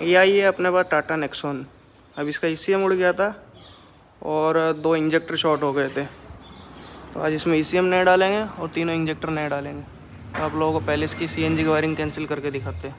ये आई है अपने पास टाटा नेक्सॉन। अब इसका ईसीएम उड़ गया था और 2 इंजेक्टर शॉर्ट हो गए थे, तो आज इसमें ईसीएम नए डालेंगे और तीनों इंजेक्टर नए डालेंगे। तो आप लोगों को पहले इसकी सीएनजी की वायरिंग कैंसिल करके दिखाते हैं।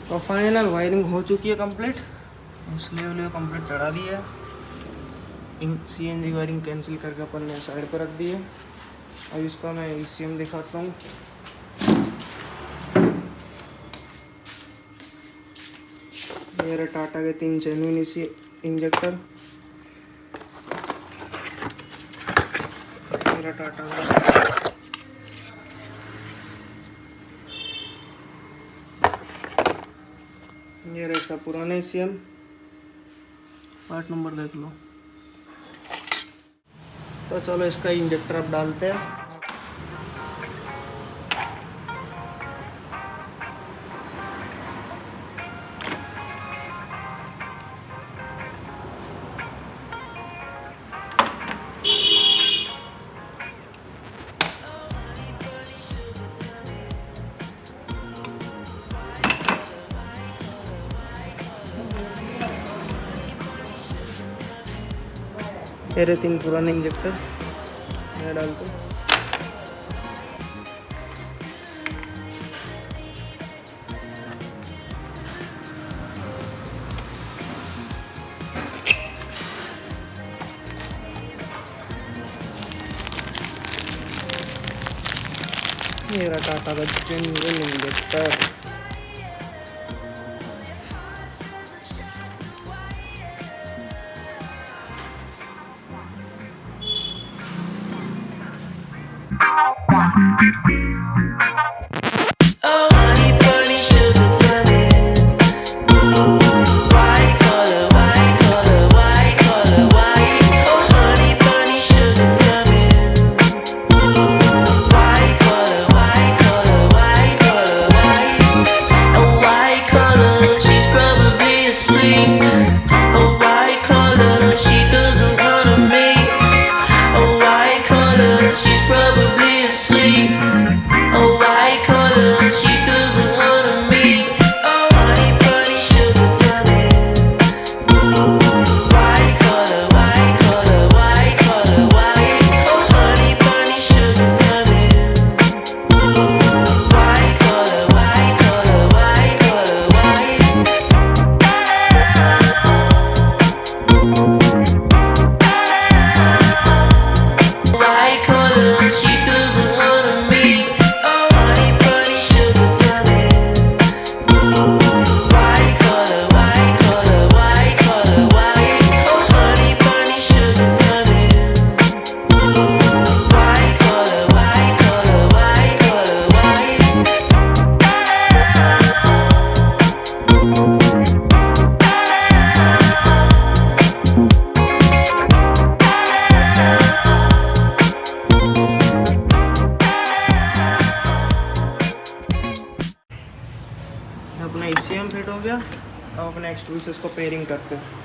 तो फाइनल वायरिंग हो चुकी है कंप्लीट। स्लीव कंप्लीट चढ़ा दी है। सीएनजी वायरिंग कैंसिल करके अपन ने साइड पर रख दी है। अब इसका मैं ईसीएम दिखाता हूँ। ये रहा टाटा के 3 जेन्युइन इंजेक्टर। ये रहा टाटा का ये रहता पुराना ईसीएम। पार्ट नंबर देख लो। तो चलो इसका इंजेक्टर अब डालते हैं। ये रहे 3 पुराने इंजेक्टर, मैं डालते हैं। ये रहा टाटा का जेन्युइन इंजेक्टर। अपना ECM फिट हो गया। अब अपने एक्सट्रूड से इसको पेयरिंग करते हैं।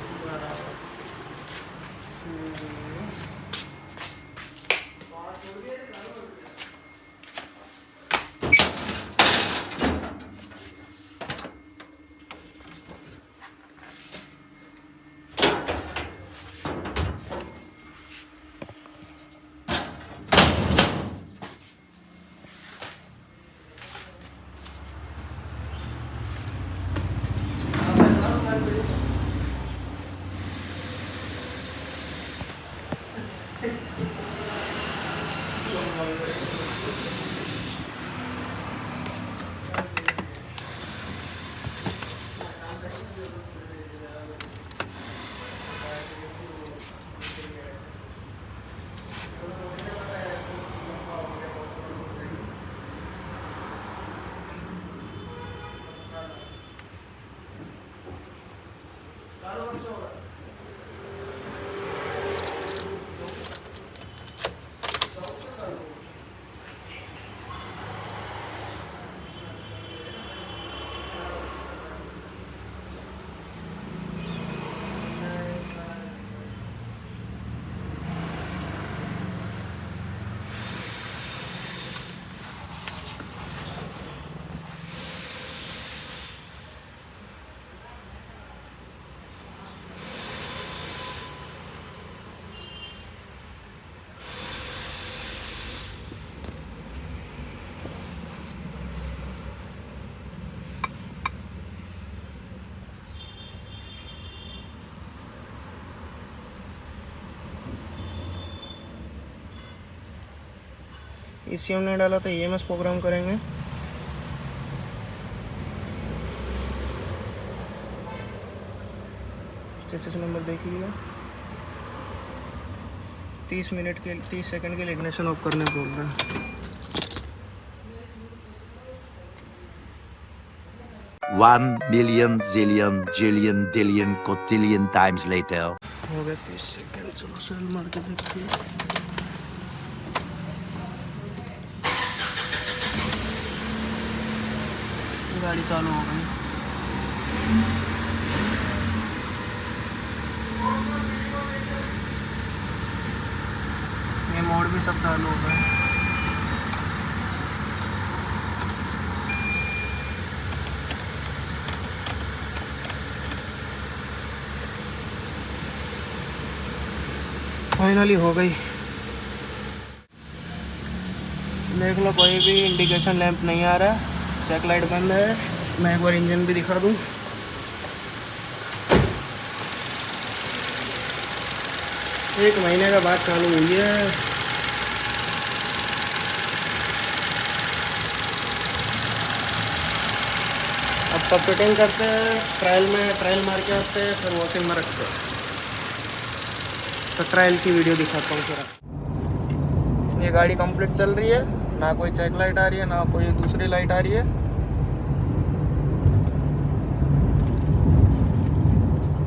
ECM ने डाला तो EMS प्रोग्राम करेंगे। चेसिस नंबर देख लिया। 30 सेकंड के लिए इग्निशन ऑफ करने बोल रहे हैं। 1,000,000 zillion jillion dillion cotillion times later. हो गया 30 सेकंड। चलो सेल मार के देखते हैं। गाड़ी चालू हो गई। ये मोड भी सब चालू हो गए। फाइनली हो गई। देख लो कोई भी इंडिकेशन लैंप नहीं आ रहा, चेक लाइट बंद है। मैं एक बार इंजन भी दिखा दूं। एक महीने का बाद चालू हुई है। अब सब फिटिंग करते हैं, ट्रायल मार के आते हैं, फिर वॉशिंग में रखते हैं। तो ट्रायल की वीडियो दिखाता हूँ फिर। ये गाड़ी कंप्लीट चल रही है, ना कोई चेक लाइट आ रही है, ना कोई दूसरी लाइट आ रही है।